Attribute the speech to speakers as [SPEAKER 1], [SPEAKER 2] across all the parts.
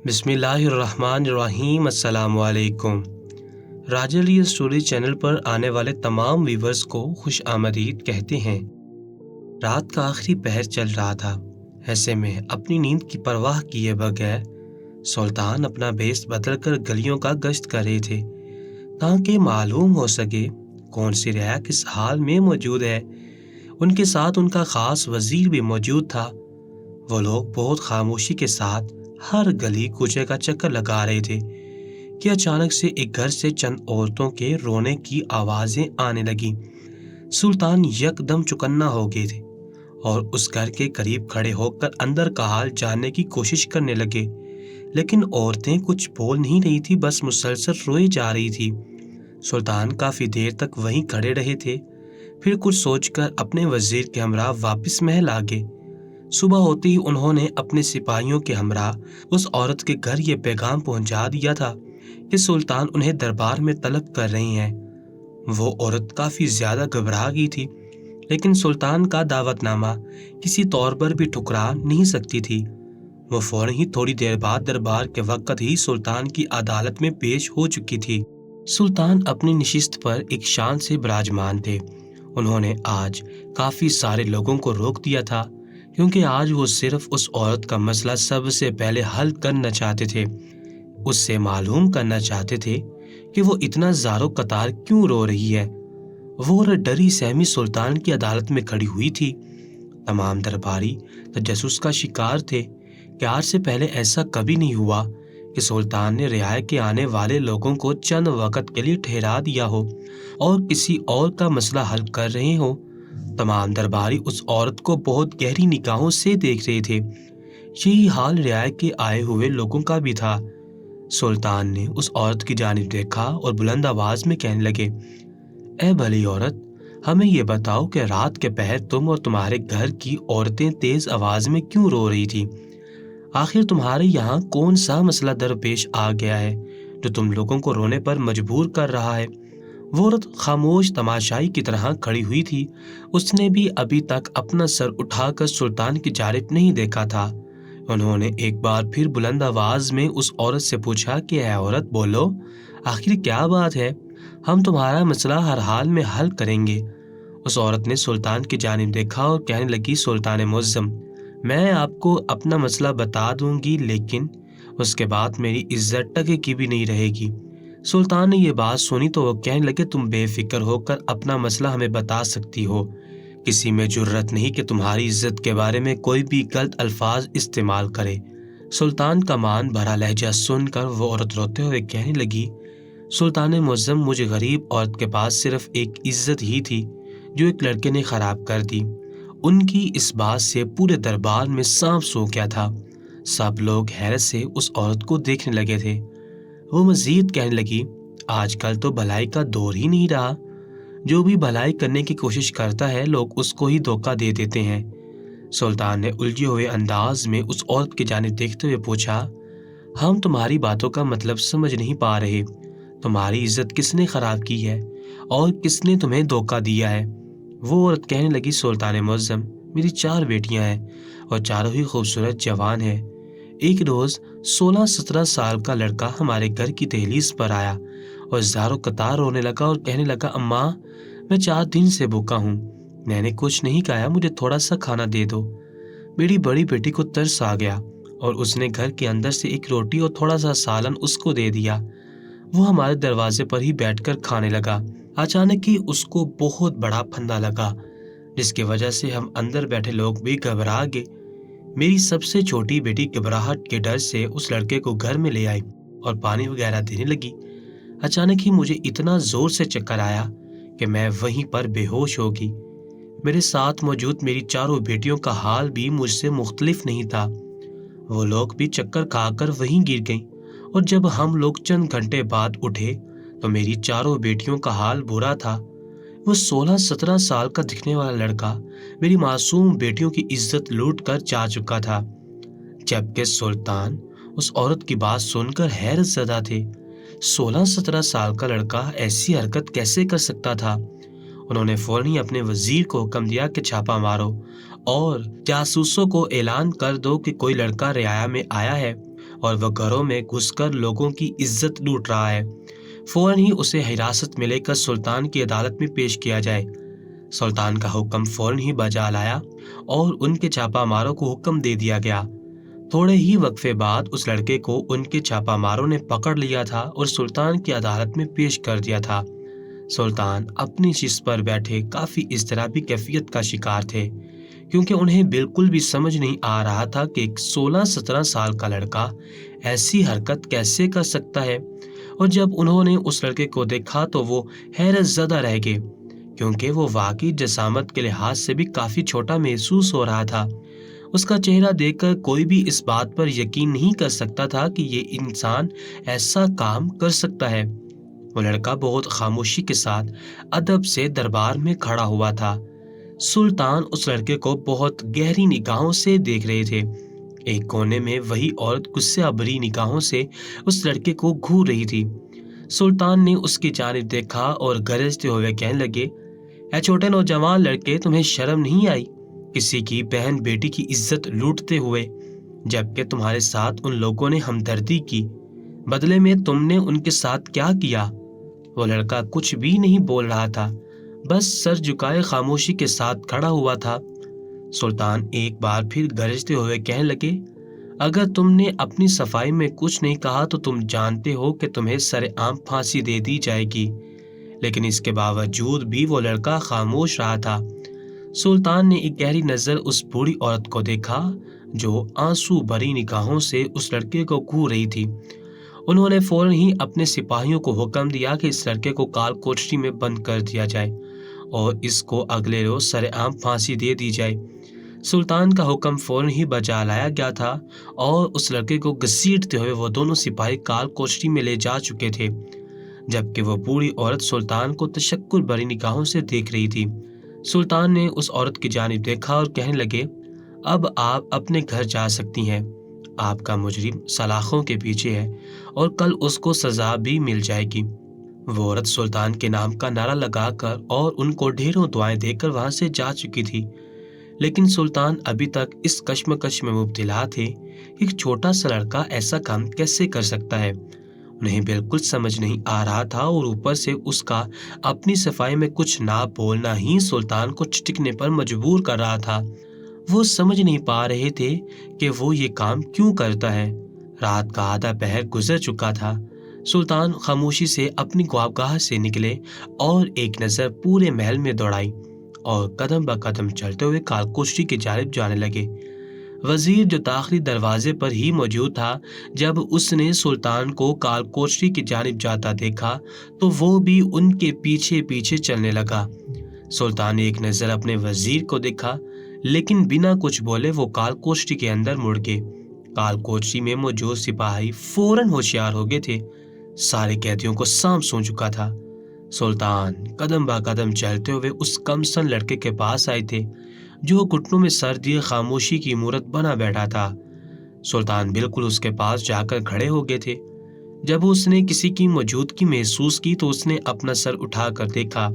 [SPEAKER 1] بسم اللہ الرحمن الرحیم۔ السلام علیکم۔ راج علی اسٹوری چینل پر آنے والے تمام ویورز کو خوش آمدید کہتے ہیں۔ رات کا آخری پہر چل رہا تھا، ایسے میں اپنی نیند کی پرواہ کیے بغیر سلطان اپنا بھیس بدل کر گلیوں کا گشت کر رہے تھے تاکہ معلوم ہو سکے کون سی رعایا کس حال میں موجود ہے۔ ان کے ساتھ ان کا خاص وزیر بھی موجود تھا۔ وہ لوگ بہت خاموشی کے ساتھ ہر گلی کوچے کا چکر لگا رہے تھے کہ اچانک سے ایک گھر سے چند عورتوں کے رونے کی آوازیں آنے لگی۔ سلطان یکدم چوکنا ہو گئے تھے اور اس گھر کے قریب کھڑے ہو کر اندر کا حال جاننے کی کوشش کرنے لگے، لیکن عورتیں کچھ بول نہیں رہی تھی، بس مسلسل روئی جا رہی تھی۔ سلطان کافی دیر تک وہیں کھڑے رہے تھے، پھر کچھ سوچ کر اپنے وزیر کے ہمراہ واپس محل آ گئے۔ صبح ہوتے ہی انہوں نے اپنے سپاہیوں کے ہمراہ اس عورت کے گھر یہ پیغام پہنچا دیا تھا کہ سلطان انہیں دربار میں طلب کر رہے ہیں۔ وہ عورت کافی زیادہ گھبرا گئی تھی، لیکن سلطان کا دعوت نامہ کسی طور پر بھی ٹھکرا نہیں سکتی تھی۔ وہ فوراً ہی تھوڑی دیر بعد دربار کے وقت ہی سلطان کی عدالت میں پیش ہو چکی تھی۔ سلطان اپنی نشست پر ایک شان سے براجمان تھے۔ انہوں نے آج کافی سارے لوگوں کو روک دیا تھا، کیونکہ آج وہ صرف اس عورت کا مسئلہ سب سے پہلے حل کرنا چاہتے تھے۔ اس سے معلوم کرنا چاہتے تھے کہ وہ اتنا زارو قطار کیوں رو رہی ہے۔ وہ ڈری سہمی سلطان کی عدالت میں کھڑی ہوئی تھی۔ تمام درباری تجسس کا شکار تھے کہ آج سے پہلے ایسا کبھی نہیں ہوا کہ سلطان نے رعایا کے آنے والے لوگوں کو چند وقت کے لیے ٹھہرا دیا ہو اور کسی اور کا مسئلہ حل کر رہے ہوں۔ تمام درباری اس عورت کو بہت گہری نگاہوں سے دیکھ رہے تھے۔ یہی حال رعایا کے آئے ہوئے لوگوں کا بھی تھا۔ سلطان نے اس عورت کی جانب دیکھا اور بلند آواز میں کہنے لگے، اے بھلی عورت، ہمیں یہ بتاؤ کہ رات کے پہر تم اور تمہارے گھر کی عورتیں تیز آواز میں کیوں رو رہی تھی؟ آخر تمہارے یہاں کون سا مسئلہ درپیش آ گیا ہے جو تم لوگوں کو رونے پر مجبور کر رہا ہے؟ وہ عورت خاموش تماشائی کی طرح کھڑی ہوئی تھی۔ اس نے بھی ابھی تک اپنا سر اٹھا کر سلطان کی جانب نہیں دیکھا تھا۔ انہوں نے ایک بار پھر بلند آواز میں اس عورت سے پوچھا کہ اے عورت، بولو، آخر کیا بات ہے؟ ہم تمہارا مسئلہ ہر حال میں حل کریں گے۔ اس عورت نے سلطان کی جانب دیکھا اور کہنے لگی، سلطان معظم، میں آپ کو اپنا مسئلہ بتا دوں گی، لیکن اس کے بعد میری عزت ٹکے کی بھی نہیں رہے گی۔ سلطان نے یہ بات سنی تو وہ کہنے لگے، تم بے فکر ہو کر اپنا مسئلہ ہمیں بتا سکتی ہو۔ کسی میں جرت نہیں کہ تمہاری عزت کے بارے میں کوئی بھی غلط الفاظ استعمال کرے۔ سلطان کا مان بھرا لہجہ سن کر وہ عورت روتے ہوئے کہنے لگی، سلطان معظم، مجھے غریب عورت کے پاس صرف ایک عزت ہی تھی جو ایک لڑکے نے خراب کر دی۔ ان کی اس بات سے پورے دربار میں سانپ سو گیا تھا۔ سب لوگ حیرت سے اس عورت کو دیکھنے لگے تھے۔ وہ مزید کہنے لگی، آج کل تو بھلائی کا دور ہی نہیں رہا۔ جو بھی بھلائی کرنے کی کوشش کرتا ہے لوگ اس کو ہی دھوکہ دے دیتے ہیں۔ سلطان نے الجھے ہوئے انداز میں اس عورت کی جانب دیکھتے ہوئے پوچھا، ہم تمہاری باتوں کا مطلب سمجھ نہیں پا رہے۔ تمہاری عزت کس نے خراب کی ہے اور کس نے تمہیں دھوکہ دیا ہے؟ وہ عورت کہنے لگی، سلطان معظم، میری 4 بیٹیاں ہیں اور چاروں ہی خوبصورت جوان ہیں۔ ایک روز 16-17 سال کا لڑکا ہمارے گھر کی دہلیز پر آیا اور زارو قطار رونے لگا اور کہنے لگا، اماں، میں 4 دن سے بھوکا ہوں، میں نے کچھ نہیں کھایا، مجھے تھوڑا سا کھانا دے دو۔ میری بڑی بیٹی کو ترس آ گیا اور اس نے گھر کے اندر سے ایک روٹی اور تھوڑا سا سالن اس کو دے دیا۔ وہ ہمارے دروازے پر ہی بیٹھ کر کھانے لگا۔ اچانک ہی اس کو بہت بڑا پھندا لگا، جس کی وجہ سے ہم اندر بیٹھے لوگ بھی گھبرا گئے۔ میری سب سے چھوٹی بیٹی گھبراہٹ کے ڈر سے اس لڑکے کو گھر میں لے آئی اور پانی وغیرہ دینے لگی۔ اچانک ہی مجھے اتنا زور سے چکر آیا کہ میں وہیں پر بے ہوش ہو گئی۔ میرے ساتھ موجود میری 4 بیٹیوں کا حال بھی مجھ سے مختلف نہیں تھا۔ وہ لوگ بھی چکر کھا کر وہیں گر گئیں اور جب ہم لوگ چند گھنٹے بعد اٹھے تو میری 4 بیٹیوں کا حال برا تھا۔ وہ 16-17 سال کا دکھنے والا لڑکا میری معصوم بیٹیوں کی عزت لوٹ کر جا چکا تھا، جبکہ سلطان اس عورت کی بات سن کر حیرت زدہ تھے۔ 16-17 سال کا لڑکا ایسی حرکت کیسے کر سکتا تھا؟ انہوں نے فوراً ہی اپنے وزیر کو حکم دیا کہ چھاپا مارو اور جاسوسوں کو اعلان کر دو کہ کوئی لڑکا رعایا میں آیا ہے اور وہ گھروں میں گھس کر لوگوں کی عزت لوٹ رہا ہے۔ فوراً ہی اسے حراست میں لے کر سلطان کی عدالت میں پیش کیا جائے۔ سلطان کا حکم فوراً ہی بجا لایا اور ان کے چھاپا ماروں کو حکم دے دیا گیا۔ تھوڑے ہی وقفے بعد اس لڑکے کو ان کے چھاپا ماروں نے پکڑ لیا تھا اور سلطان کی عدالت میں پیش کر دیا تھا۔ سلطان اپنی شست پر بیٹھے کافی اضطرابی کیفیت کا شکار تھے، کیونکہ انہیں بالکل بھی سمجھ نہیں آ رہا تھا کہ ایک 16-17 سال کا لڑکا ایسی حرکت کیسے کر سکتا ہے۔ اور جب انہوں نے اس لڑکے کو دیکھا تو وہ حیرت زدہ رہ گئے، کیونکہ وہ واقعی جسامت کے لحاظ سے بھی کافی چھوٹا محسوس ہو رہا تھا۔ اس کا چہرہ دیکھ کر کوئی بھی اس بات پر یقین نہیں کر سکتا تھا کہ یہ انسان ایسا کام کر سکتا ہے۔ وہ لڑکا بہت خاموشی کے ساتھ ادب سے دربار میں کھڑا ہوا تھا۔ سلطان اس لڑکے کو بہت گہری نگاہوں سے دیکھ رہے تھے۔ ایک کونے میں وہی عورت غصہ بھری نگاہوں سے اس لڑکے کو گھور رہی تھی۔ سلطان نے اس کی جانب دیکھا اور گرجتے ہوئے کہنے لگے، اے چھوٹے نوجوان لڑکے، تمہیں شرم نہیں آئی کسی کی بہن بیٹی کی عزت لوٹتے ہوئے، جبکہ تمہارے ساتھ ان لوگوں نے ہمدردی کی؟ بدلے میں تم نے ان کے ساتھ کیا کیا؟ وہ لڑکا کچھ بھی نہیں بول رہا تھا، بس سر جھکائے خاموشی کے ساتھ کھڑا ہوا تھا۔ سلطان ایک بار پھر گرجتے ہوئے کہنے لگے، اگر تم نے اپنی صفائی میں کچھ نہیں کہا تو تم جانتے ہو کہ تمہیں سر عام پھانسی دے دی جائے گی۔ لیکن اس کے باوجود بھی وہ لڑکا خاموش رہا تھا۔ سلطان نے ایک گہری نظر اس بوڑھی عورت کو دیکھا جو آنسو بھری نگاہوں سے اس لڑکے کو گھور رہی تھی۔ انہوں نے فوراً ہی اپنے سپاہیوں کو حکم دیا کہ اس لڑکے کو کال کوٹری میں بند کر دیا جائے اور اس کو اگلے روز سر عام پھانسی دے دی جائے۔ سلطان کا حکم فوراً ہی بجا لایا گیا تھا اور اس لڑکے کو گھسیٹتے ہوئے وہ دونوں سپاہی کال کوٹری میں لے جا چکے تھے، جبکہ وہ بوڑھی عورت سلطان کو تشکر بھری نگاہوں سے دیکھ رہی تھی۔ سلطان نے اس عورت کی جانب دیکھا اور کہنے لگے، اب آپ اپنے گھر جا سکتی ہیں۔ آپ کا مجرم سلاخوں کے پیچھے ہے اور کل اس کو سزا بھی مل جائے گی۔ وہ عورت سلطان کے نام کا نعرہ لگا کر اور ان کو ڈھیروں دعائیں دے کر وہاں سے جا چکی تھی، لیکن سلطان ابھی تک اس کشمکش میں مبتلا تھے کہ ایک چھوٹا سا لڑکا ایسا کام کیسے کر سکتا ہے۔ انہیں بالکل سمجھ نہیں آ رہا تھا اور اوپر سے اس کا اپنی صفائی میں کچھ نہ بولنا ہی سلطان کو چٹکنے پر مجبور کر رہا تھا۔ وہ سمجھ نہیں پا رہے تھے کہ وہ یہ کام کیوں کرتا ہے۔ رات کا آدھا پہر گزر چکا تھا۔ سلطان خاموشی سے اپنی خوابگاہ سے نکلے اور ایک نظر پورے محل میں دوڑائی اور قدم بہ قدم چلتے ہوئے کال کوٹری کی جانب جانے لگے۔ وزیر جو داخلی دروازے پر ہی موجود تھا، جب اس نے سلطان کو کال کوٹری کی جانب جاتا دیکھا تو وہ بھی ان کے پیچھے پیچھے چلنے لگا۔ سلطان نے ایک نظر اپنے وزیر کو دیکھا، لیکن بنا کچھ بولے وہ کال کوٹری کے اندر مڑ گئے۔ کال کوٹری میں موجود سپاہی فوراً ہوشیار ہو گئے تھے۔ سارے قیدیوں کو سانپ سونچ چکا تھا۔ سلطان قدم بہ قدم چلتے ہوئے اس کم سن لڑکے کے پاس آئے تھے جو گھٹنوں میں سر دیے خاموشی کی مورت بنا بیٹھا تھا۔ سلطان بالکل اس کے پاس جا کر کھڑے ہو گئے تھے۔ جب اس نے کسی کی موجودگی محسوس کی تو اس نے اپنا سر اٹھا کر دیکھا۔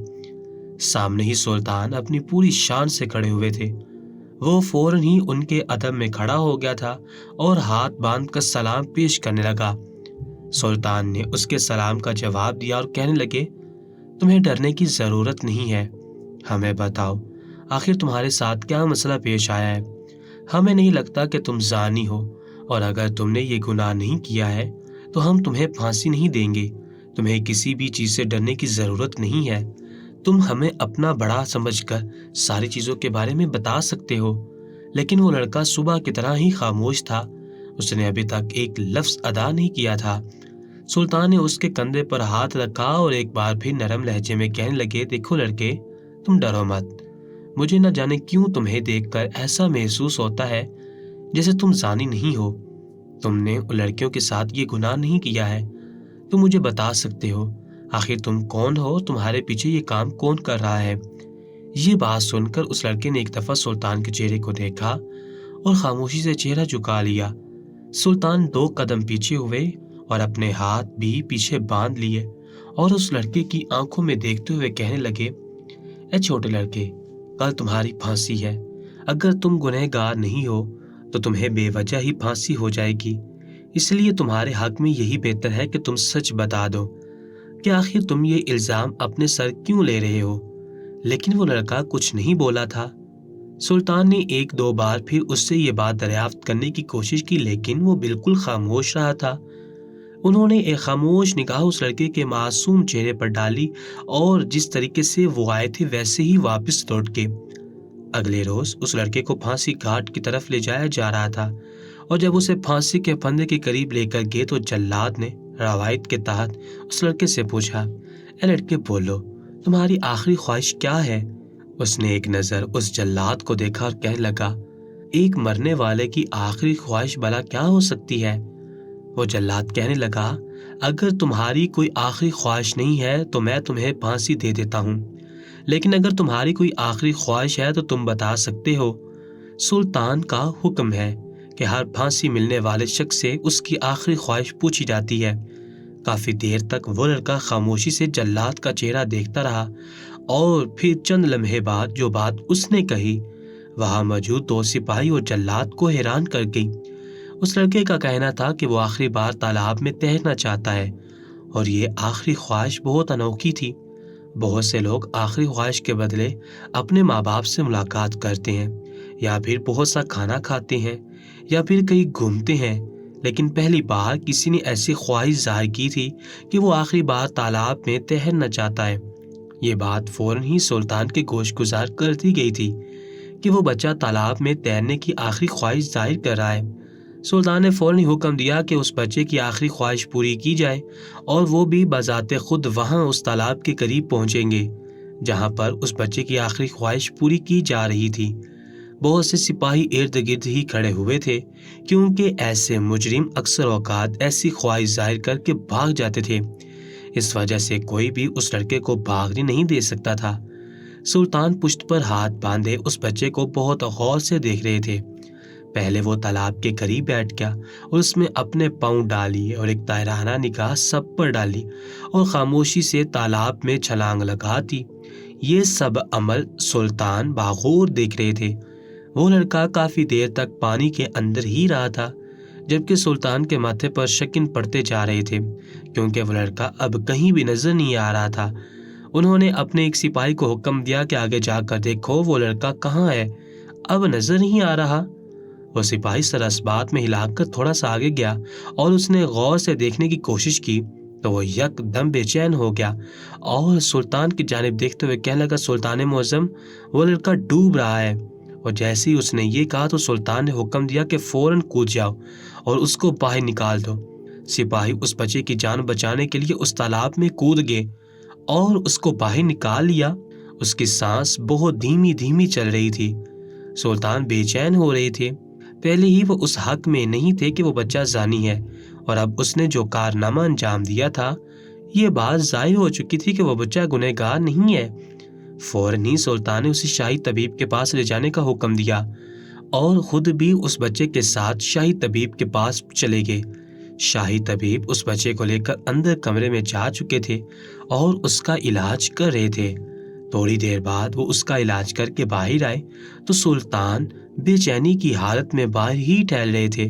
[SPEAKER 1] سامنے ہی سلطان اپنی پوری شان سے کھڑے ہوئے تھے۔ وہ فوراً ہی ان کے ادب میں کھڑا ہو گیا تھا اور ہاتھ باندھ کر سلام پیش کرنے لگا۔ سلطان نے اس کے سلام کا جواب دیا اور کہنے لگے، تمہیں ڈرنے کی ضرورت نہیں ہے۔ ہمیں بتاؤ، آخر تمہارے ساتھ کیا مسئلہ پیش آیا ہے؟ ہمیں نہیں لگتا کہ تم زانی ہو، اور اگر تم نے یہ گناہ نہیں کیا ہے تو ہم تمہیں پھانسی نہیں دیں گے۔ تمہیں کسی بھی چیز سے ڈرنے کی ضرورت نہیں ہے۔ تم ہمیں اپنا بڑا سمجھ کر ساری چیزوں کے بارے میں بتا سکتے ہو۔ لیکن وہ لڑکا صبح کی طرح ہی خاموش تھا۔ اس نے ابھی تک ایک لفظ ادا نہیں کیا تھا۔ سلطان نے اس کے کندھے پر ہاتھ رکھا اور ایک بار پھر نرم لہجے میں کہنے لگے، دیکھو لڑکے، تم ڈرو مت۔ مجھے نہ جانے کیوں تمہیں دیکھ کر ایسا محسوس ہوتا ہے جیسے تم زانی نہیں ہو۔ تم نے ان لڑکیوں کے ساتھ یہ گناہ نہیں کیا ہے۔ تم مجھے بتا سکتے ہو آخر تم کون ہو، تمہارے پیچھے یہ کام کون کر رہا ہے؟ یہ بات سن کر اس لڑکے نے ایک دفعہ سلطان کے چہرے کو دیکھا اور خاموشی سے چہرہ جھکا لیا۔ سلطان 2 قدم پیچھے ہوئے اور اپنے ہاتھ بھی پیچھے باندھ لیے اور اس لڑکے کی آنکھوں میں دیکھتے ہوئے کہنے لگے، اے چھوٹے لڑکے، کل تمہاری پھانسی ہے۔ اگر تم گنہگار نہیں ہو تو تمہیں بے وجہ ہی پھانسی ہو جائے گی۔ اس لیے تمہارے حق میں یہی بہتر ہے کہ تم سچ بتا دو کہ آخر تم یہ الزام اپنے سر کیوں لے رہے ہو۔ لیکن وہ لڑکا کچھ نہیں بولا تھا۔ سلطان نے ایک دو بار پھر اس سے یہ بات دریافت کرنے کی کوشش کی، لیکن وہ بالکل خاموش رہا تھا۔ انہوں نے ایک خاموش نگاہ اس لڑکے کے معصوم چہرے پر ڈالی اور جس طریقے سے وہ آئے تھے ویسے ہی واپس لوٹ کے۔ اگلے روز اس لڑکے کو پھانسی گھاٹ کی طرف لے جایا جا رہا تھا، اور جب اسے پھانسی کے پھندے کے قریب لے کر گئے تو جلاد نے روایت کے تحت اس لڑکے سے پوچھا، اے لڑکے بولو، تمہاری آخری خواہش کیا ہے؟ اس نے ایک نظر اس جلاد کو دیکھا اور کہنے لگا، ایک مرنے والے کی آخری خواہش بھلا کیا ہو سکتی ہے؟ وہ جلاد کہنے لگا، اگر تمہاری کوئی آخری خواہش نہیں ہے تو میں تمہیں پھانسی دے دیتا ہوں، لیکن اگر تمہاری کوئی آخری خواہش ہے تو تم بتا سکتے ہو۔ سلطان کا حکم ہے کہ ہر پھانسی ملنے والے شخص سے اس کی آخری خواہش پوچھی جاتی ہے۔ کافی دیر تک وہ لڑکا خاموشی سے جلاد کا چہرہ دیکھتا رہا، اور پھر چند لمحے بعد جو بات اس نے کہی وہاں موجود دو سپاہی اور جلاد کو حیران کر گئی۔ اس لڑکے کا کہنا تھا کہ وہ آخری بار تالاب میں تیرنا چاہتا ہے، اور یہ آخری خواہش بہت انوکھی تھی۔ بہت سے لوگ آخری خواہش کے بدلے اپنے ماں باپ سے ملاقات کرتے ہیں، یا پھر بہت سا کھانا کھاتے ہیں، یا پھر کہیں گھومتے ہیں، لیکن پہلی بار کسی نے ایسی خواہش ظاہر کی تھی کہ وہ آخری بار تالاب میں تیرنا چاہتا ہے۔ یہ بات فوراً ہی سلطان کے گوش گزار کر دی گئی تھی کہ وہ بچہ تالاب میں تیرنے کی آخری خواہش ظاہر کر رہا ہے۔ سلطان نے فوراً ہی حکم دیا کہ اس بچے کی آخری خواہش پوری کی جائے، اور وہ بھی بذات خود وہاں اس تالاب کے قریب پہنچیں گے جہاں پر اس بچے کی آخری خواہش پوری کی جا رہی تھی۔ بہت سے سپاہی ارد گرد ہی کھڑے ہوئے تھے، کیونکہ ایسے مجرم اکثر اوقات ایسی خواہش ظاہر کر کے بھاگ جاتے تھے۔ اس وجہ سے کوئی بھی اس لڑکے کو بھاگنے نہیں دے سکتا تھا۔ سلطان پشت پر ہاتھ باندھے اس بچے کو بہت غور سے دیکھ رہے تھے۔ پہلے وہ تالاب کے قریب بیٹھ گیا اور اس میں اپنے پاؤں ڈالی اور ایک طاہرانہ نگاہ سب پر ڈالی اور خاموشی سے تالاب میں چھلانگ لگا دی۔ یہ سب عمل سلطان باغور دیکھ رہے تھے۔ وہ لڑکا کافی دیر تک پانی کے اندر ہی رہا تھا، جبکہ سلطان کے ماتھے پر شکن پڑتے جا رہے تھے، کیونکہ وہ لڑکا اب کہیں بھی نظر نہیں آ رہا تھا۔ انہوں نے اپنے ایک سپاہی کو حکم دیا کہ آگے جا کر دیکھو وہ لڑکا کہاں ہے، اب نظر نہیں آ رہا۔ وہ سپاہی سر اسبات میں ہلا کر تھوڑا سا آگے گیا اور اس نے غور سے دیکھنے کی کوشش کی تو وہ یک دم بے چین ہو گیا اور سلطان کی جانب دیکھتے ہوئے کہنے لگا، سلطان معظم، وہ لڑکا ڈوب رہا ہے۔ اور جیسے ہی اس نے یہ کہا تو سلطان نے حکم دیا کہ فوراً کود جاؤ اور اس کو باہر نکال دو۔ سپاہی اس بچے کی جان بچانے کے لیے اس تالاب میں کود گئے اور اس کو باہر نکال لیا۔ اس کی سانس بہت دھیمی دھیمی چل رہی تھی۔ سلطان بے چین ہو رہے تھے۔ پہلے ہی وہ اس حق میں نہیں تھے کہ وہ بچہ زانی ہے، اور اب اس نے جو کارنامہ انجام دیا تھا یہ بات ظاہر ہو چکی تھی کہ وہ بچہ گنہگار نہیں ہے۔ فوراً ہی سلطان نے اسے شاہی طبیب کے پاس لے جانے کا حکم دیا اور خود بھی اس بچے کے ساتھ شاہی طبیب کے پاس چلے گئے۔ شاہی طبیب اس بچے کو لے کر اندر کمرے میں جا چکے تھے اور اس کا علاج کر رہے تھے۔ تھوڑی دیر بعد وہ اس کا علاج کر کے باہر آئے تو سلطان بے چینی کی حالت میں باہر ہی ٹہل رہے تھے۔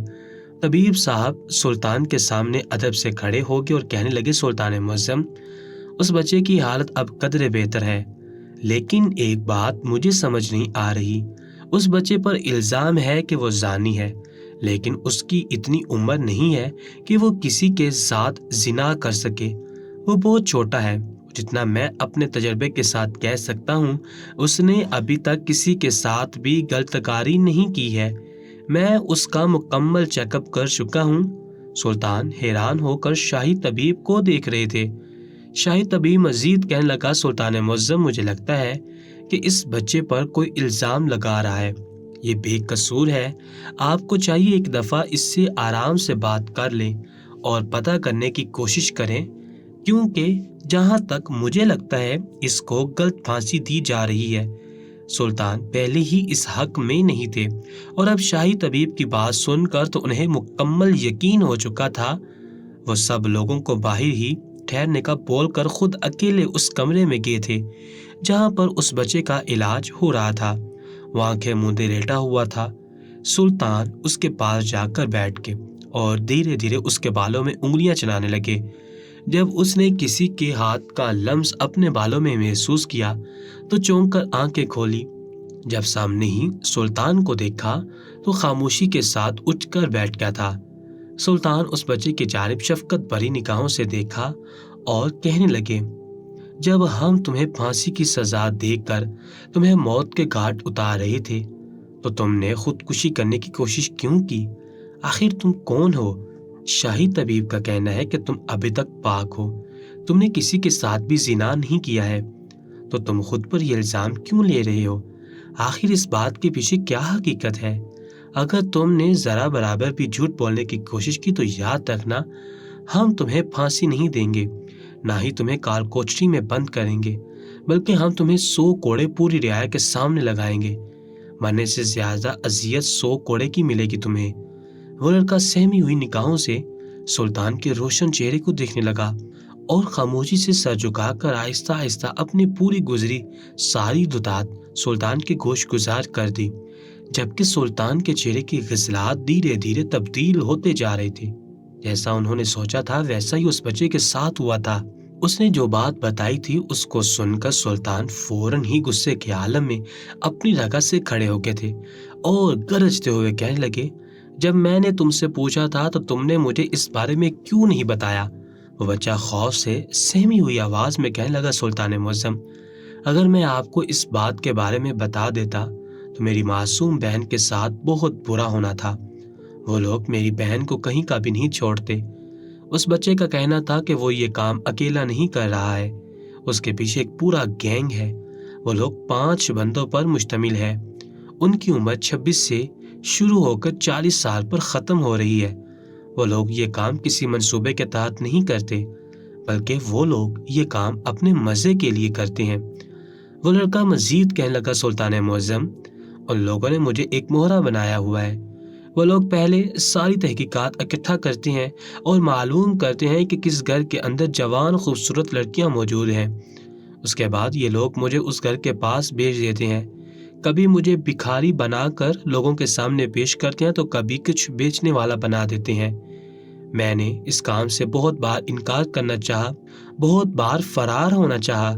[SPEAKER 1] طبیب صاحب سلطان کے سامنے ادب سے کھڑے ہو گئے اور کہنے لگے، سلطان معظم، اس بچے کی حالت اب قدرے بہتر ہے، لیکن ایک بات مجھے سمجھ نہیں آ رہی۔ اس بچے پر الزام ہے کہ وہ زانی ہے، لیکن اس کی اتنی عمر نہیں ہے کہ وہ کسی کے ساتھ زنا کر سکے۔ وہ بہت چھوٹا ہے۔ جتنا میں اپنے تجربے کے ساتھ کہہ سکتا ہوں، اس نے ابھی تک کسی کے ساتھ بھی غلط کاری نہیں کی ہے۔ میں اس کا مکمل چیک اپ کر چکا ہوں۔ سلطان حیران ہو کر شاہی طبیب کو دیکھ رہے تھے۔ شاہی طبیب مزید کہنے لگا، سلطان معظم، مجھے لگتا ہے کہ اس بچے پر کوئی الزام لگا رہا ہے۔ یہ بے قصور ہے۔ آپ کو چاہیے ایک دفعہ اس سے آرام سے بات کر لیں اور پتہ کرنے کی کوشش کریں، کیونکہ جہاں تک مجھے لگتا ہے اس کو غلط پھانسی دی جا رہی ہے۔ سلطان پہلے ہی اس حق میں نہیں تھے، اور اب شاہی طبیب کی بات سن کر تو انہیں مکمل یقین ہو چکا تھا۔ وہ سب لوگوں کو باہر ہی ٹھہرنے کا بول کر خود اکیلے اس کمرے میں گئے تھے جہاں پر اس بچے کا علاج ہو رہا تھا۔ وہ آنکھیں موندے لیٹا ہوا تھا۔ سلطان اس کے پاس جا کر بیٹھ گئے اور دھیرے دھیرے اس کے بالوں میں انگلیاں چلانے لگے۔ جب اس نے کسی کے ہاتھ کا لمس اپنے بالوں میں محسوس کیا تو چونک کر آنکھیں کھولی۔ جب سامنے ہی سلطان کو دیکھا تو خاموشی کے ساتھ اٹھ کر بیٹھ گیا تھا۔ سلطان اس بچے کی جانب شفقت بھری نگاہوں سے دیکھا اور کہنے لگے، جب ہم تمہیں پھانسی کی سزا دے کر تمہیں موت کے گھاٹ اتار رہے تھے تو تم نے خودکشی کرنے کی کوشش کیوں کی؟ آخر تم کون ہو؟ شاہی طبیب کا کہنا ہے کہ تم ابھی تک پاک ہو، تم نے کسی کے ساتھ بھی زنا نہیں کیا ہے، تو تم خود پر یہ الزام کیوں لے رہے ہو؟ آخر اس بات کے پیچھے کیا حقیقت ہے؟ اگر تم نے ذرا برابر بھی جھوٹ بولنے کی کوشش کی تو یاد رکھنا، ہم تمہیں پھانسی نہیں دیں گے، نہ ہی تمہیں کال کوٹری میں بند کریں گے، بلکہ ہم تمہیں 100 کوڑے پوری رعایا کے سامنے لگائیں گے۔ مرنے سے زیادہ اذیت 100 کوڑے کی ملے گی تمہیں۔ وہ لڑکا سہمی ہوئی نگاہوں سے سلطان کے روشن چہرے کو دیکھنے لگا اور خاموشی سے سر جھکا کر آہستہ آہستہ اپنی پوری گزری ساری دودات سلطان کے گوش گزار کر دی، جبکہ سلطان کے چہرے کی غزلات دھیرے دھیرے تبدیل ہوتے جا رہے تھے۔ جیسا انہوں نے سوچا تھا ویسا ہی اس بچے کے ساتھ ہوا تھا۔ اس نے جو بات بتائی تھی اس کو سن کر سلطان فوراً ہی غصے کے عالم میں اپنی جگہ سے کھڑے ہو گئے تھے اور گرجتے ہوئے کہنے لگے، جب میں نے تم سے پوچھا تھا تو تم نے مجھے اس بارے میں کیوں نہیں بتایا؟ وہ بچہ خوف سے سہمی ہوئی آواز میں کہنے لگا، سلطان معظم، اگر میں آپ کو اس بات کے بارے میں بتا دیتا تو میری معصوم بہن کے ساتھ بہت برا ہونا تھا۔ وہ لوگ میری بہن کو کہیں کا بھی نہیں چھوڑتے۔ اس بچے کا کہنا تھا کہ وہ یہ کام اکیلا نہیں کر رہا ہے، اس کے پیچھے ایک پورا گینگ ہے۔ وہ لوگ 5 بندوں پر مشتمل ہے۔ ان کی عمر 26 سے شروع ہو کر 40 سال پر ختم ہو رہی ہے۔ وہ لوگ یہ کام کسی منصوبے کے تحت نہیں کرتے، بلکہ وہ لوگ یہ کام اپنے مزے کے لیے کرتے ہیں۔ وہ لڑکا مزید کہنے لگا، سلطان معظم، ان لوگوں نے مجھے ایک مہرہ بنایا ہوا ہے۔ وہ لوگ پہلے ساری تحقیقات اکٹھا کرتے ہیں اور معلوم کرتے ہیں کہ کس گھر کے اندر جوان خوبصورت لڑکیاں موجود ہیں۔ اس کے بعد یہ لوگ مجھے اس گھر کے پاس بھیج دیتے ہیں۔ کبھی مجھے بھکاری بنا کر لوگوں کے سامنے پیش کرتے ہیں تو کبھی کچھ بیچنے والا بنا دیتے ہیں۔ میں نے اس کام سے بہت بار انکار کرنا چاہا، بہت بار فرار ہونا چاہا،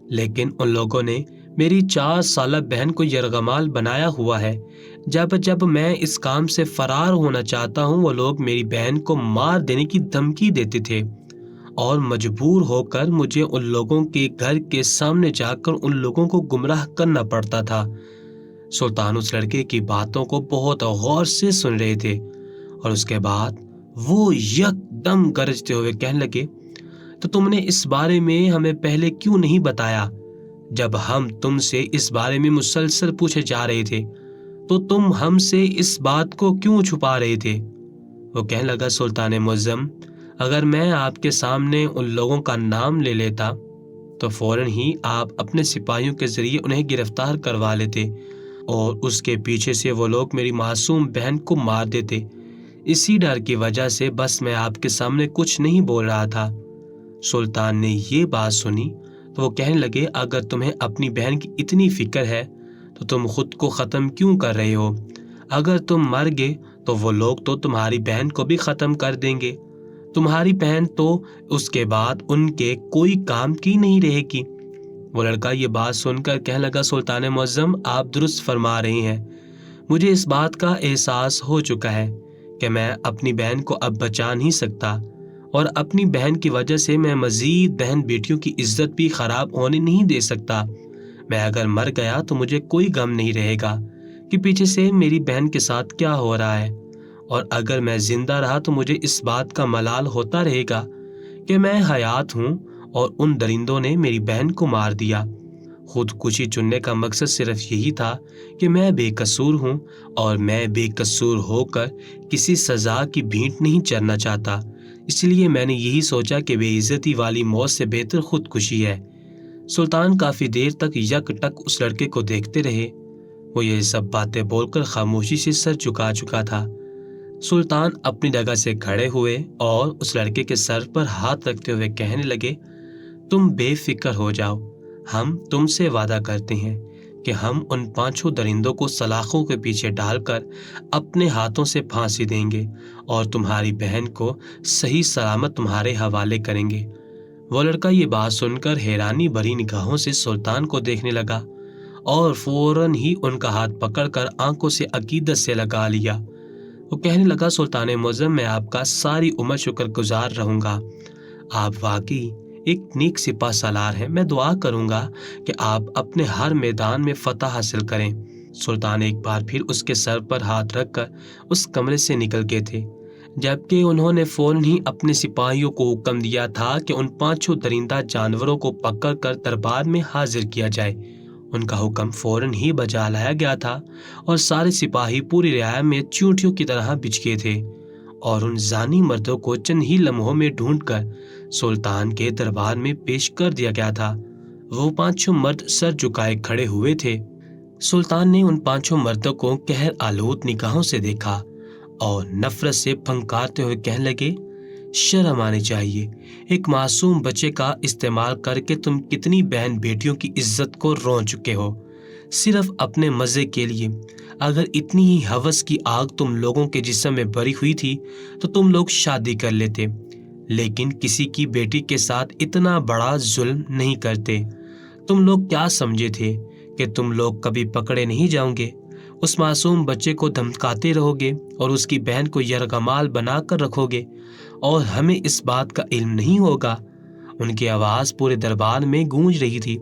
[SPEAKER 1] لیکن ان لوگوں نے میری 4 سالہ بہن کو یرغمال بنایا ہوا ہے۔ جب میں اس کام سے فرار ہونا چاہتا ہوں وہ لوگ میری بہن کو مار دینے کی دھمکی دیتے تھے اور مجبور ہو کر مجھے ان لوگوں کے گھر کے سامنے جا کر ان لوگوں کو گمراہ کرنا پڑتا تھا۔ سلطان اس لڑکے کی باتوں کو بہت غور سے سن رہے تھے اور اس کے بعد وہ یک دم گرجتے ہوئے کہنے لگے، تو تم نے اس بارے میں ہمیں پہلے کیوں نہیں بتایا؟ جب ہم تم سے اس بارے میں مسلسل پوچھے جا رہے تھے تو تم ہم سے اس بات کو کیوں چھپا رہے تھے؟ وہ کہنے لگا، سلطان معظم، اگر میں آپ کے سامنے ان لوگوں کا نام لے لیتا تو فوراً ہی آپ اپنے سپاہیوں کے ذریعے انہیں گرفتار کروا لیتے اور اس کے پیچھے سے وہ لوگ میری معصوم بہن کو مار دیتے۔ اسی ڈر کی وجہ سے بس میں آپ کے سامنے کچھ نہیں بول رہا تھا۔ سلطان نے یہ بات سنی تو وہ کہنے لگے، اگر تمہیں اپنی بہن کی اتنی فکر ہے تو تم خود کو ختم کیوں کر رہے ہو؟ اگر تم مر گئے تو وہ لوگ تو تمہاری بہن کو بھی ختم کر دیں گے۔ تمہاری بہن تو اس کے بعد ان کے کوئی کام کی نہیں رہے گی۔ وہ لڑکا یہ بات سن کر کہنے لگا، سلطان معظم، آپ درست فرما رہے ہیں۔ مجھے اس بات کا احساس ہو چکا ہے کہ میں اپنی بہن کو اب بچا نہیں سکتا اور اپنی بہن کی وجہ سے میں مزید بہن بیٹیوں کی عزت بھی خراب ہونے نہیں دے سکتا۔ میں اگر مر گیا تو مجھے کوئی غم نہیں رہے گا کہ پیچھے سے میری بہن کے ساتھ کیا ہو رہا ہے، اور اگر میں زندہ رہا تو مجھے اس بات کا ملال ہوتا رہے گا کہ میں حیات ہوں اور ان درندوں نے میری بہن کو مار دیا۔ خودکشی چننے کا مقصد صرف یہی تھا کہ میں بے قصور ہوں اور میں بے قصور ہو کر کسی سزا کی بھینٹ نہیں چڑھنا چاہتا، اس لیے میں نے یہی سوچا کہ بے عزتی والی موت سے بہتر خودکشی ہے۔ سلطان کافی دیر تک یک ٹک اس لڑکے کو دیکھتے رہے۔ وہ یہ سب باتیں بول کر خاموشی سے سر جھکا چکا تھا۔ سلطان اپنی جگہ سے کھڑے ہوئے اور اس لڑکے کے سر پر ہاتھ رکھتے ہوئے کہنے لگے، تم بے فکر ہو جاؤ، ہم تم سے وعدہ کرتے ہیں کہ ہم ان 5 درندوں کو سلاخوں کے پیچھے ڈال کر اپنے ہاتھوں سے پھانسی دیں گے اور تمہاری بہن کو صحیح سلامت تمہارے حوالے کریں گے۔ وہ لڑکا یہ بات سن کر حیرانی بھری نگاہوں سے سلطان کو دیکھنے لگا اور فوراً ہی ان کا ہاتھ پکڑ کر آنکھوں سے عقیدت سے لگا لیا۔ وہ کہنے لگا، سلطان معظم، میں آپ کا ساری عمر شکر گزار رہوں گا۔ آپ واقعی ایک نیک سپہ سالار ہیں۔ میں دعا کروں گا کہ آپ اپنے ہر میدان میں فتح حاصل کریں۔ سلطان ایک بار پھر اس کے سر پر ہاتھ رکھ کر اس کمرے سے نکل گئے تھے، جبکہ انہوں نے فوراً ہی اپنے سپاہیوں کو حکم دیا تھا کہ ان 5 درندہ جانوروں کو پکڑ کر دربار میں حاضر کیا جائے۔ ان کا حکم فوراً ہی بجا لایا گیا تھا اور سارے سپاہی پوری رعایا میں چیونٹیوں کی طرح بچھ گئے تھے اور ان زانی مردوں کو چند ہی لمحوں میں ڈھونڈ کر سلطان کے دربار میں پیش کر دیا گیا تھا۔ وہ 5 مرد سر جھکائے کھڑے ہوئے تھے۔ سلطان نے ان 5 مردوں کو قہر آلود نگاہوں سے دیکھا اور نفرت سے پھنکارتے ہوئے کہنے لگے، شرم آنی چاہیے، ایک معصوم بچے کا استعمال کر کے تم کتنی بہن بیٹیوں کی عزت کو رون چکے ہو، صرف اپنے مزے کے لیے۔ اگر اتنی ہی ہوس کی آگ تم لوگوں کے جسم میں بھری ہوئی تھی تو تم لوگ شادی کر لیتے، لیکن کسی کی بیٹی کے ساتھ اتنا بڑا ظلم نہیں کرتے۔ تم لوگ کیا سمجھے تھے کہ تم لوگ کبھی پکڑے نہیں جاؤ گے؟ اس معصوم بچے کو دھمکاتے رہو گے اور اس کی بہن کو یرغمال بنا کر رکھو گے اور ہمیں اس بات کا علم نہیں ہوگا۔ ان کی آواز پورے دربار میں گونج رہی تھی،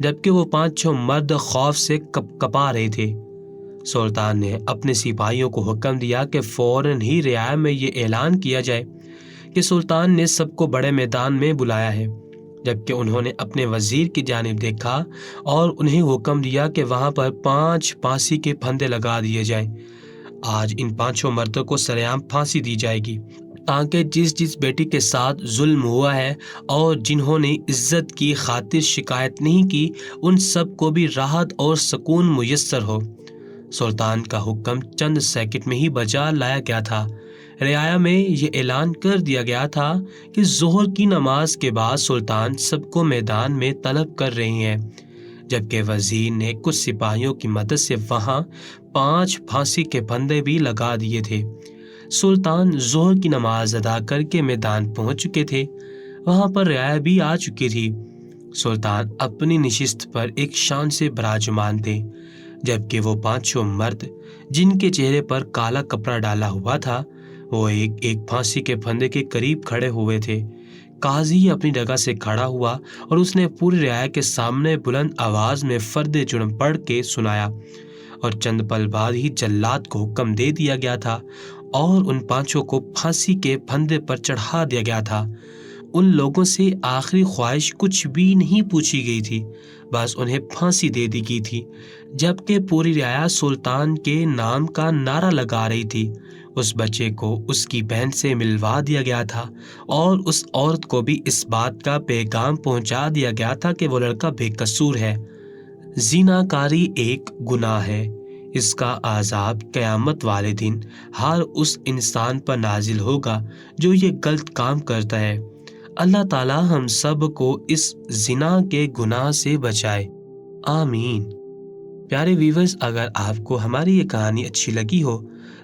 [SPEAKER 1] جبکہ وہ 5 مرد خوف سے کپا رہے تھے۔ سلطان نے اپنے سپاہیوں کو حکم دیا کہ فوراً ہی رعایا میں یہ اعلان کیا جائے کہ سلطان نے سب کو بڑے میدان میں بلایا ہے، جبکہ انہوں نے اپنے وزیر کی جانب دیکھا اور انہیں حکم دیا کہ وہاں پر 5 پھانسی کے پھندے لگا دیے جائیں۔ آج ان 5 مردوں کو سرعام پھانسی دی جائے گی تاکہ جس بیٹی کے ساتھ ظلم ہوا ہے اور جنہوں نے عزت کی خاطر شکایت نہیں کی، ان سب کو بھی راحت اور سکون میسر ہو۔ سلطان کا حکم چند سیکنڈ میں ہی بجا لایا گیا تھا۔ رعایا میں یہ اعلان کر دیا گیا تھا کہ ظہر کی نماز کے بعد سلطان سب کو میدان میں طلب کر رہے ہیں، جبکہ وزیر نے کچھ سپاہیوں کی مدد سے وہاں 5 پھانسی کے پھندے بھی لگا دیے تھے۔ سلطان ظہر کی نماز ادا کر کے میدان پہنچ چکے تھے۔ وہاں پر رعایا بھی آ چکی تھی۔ سلطان اپنی نشست پر ایک شان سے براجمان تھے، جبکہ وہ 5 مرد جن کے چہرے پر کالا کپڑا ڈالا ہوا تھا، وہ ایک پھانسی کے پھندے کے قریب کھڑے ہوئے تھے۔ قاضی اپنی جگہ سے کھڑا ہوا اور اس نے پوری رعایا کے سامنے بلند آواز میں فرد جرم پڑھ کے سنایا، اور چند پل بعد ہی جلاد کو حکم دے دیا گیا تھا اور ان 5 کو پھانسی کے پھندے پر چڑھا دیا گیا تھا۔ ان لوگوں سے آخری خواہش کچھ بھی نہیں پوچھی گئی تھی، بس انہیں پھانسی دے دی گئی تھی، جبکہ پوری رعایا سلطان کے نام کا نعرہ لگا رہی تھی۔ اس بچے کو اس کی بہن سے ملوا دیا گیا تھا اور اس عورت کو بھی اس بات کا پیغام پہنچا دیا گیا تھا کہ وہ لڑکا بے قصور ہے۔ زنا کاری ایک گناہ ہے، اس کا عذاب قیامت والے دن ہر اس انسان پر نازل ہوگا جو یہ غلط کام کرتا ہے۔ اللہ تعالی ہم سب کو اس زنا کے گناہ سے بچائے، آمین۔ پیارے ویورز، اگر آپ کو ہماری یہ کہانی اچھی لگی ہو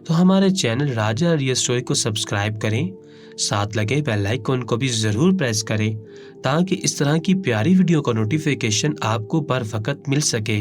[SPEAKER 1] تو ہمارے چینل راجہ ریئل اسٹوری کو سبسکرائب کریں، ساتھ لگے بیل آئیکن کو بھی ضرور پریس کریں تاکہ اس طرح کی پیاری ویڈیو کا نوٹیفیکیشن آپ کو بر وقت مل سکے۔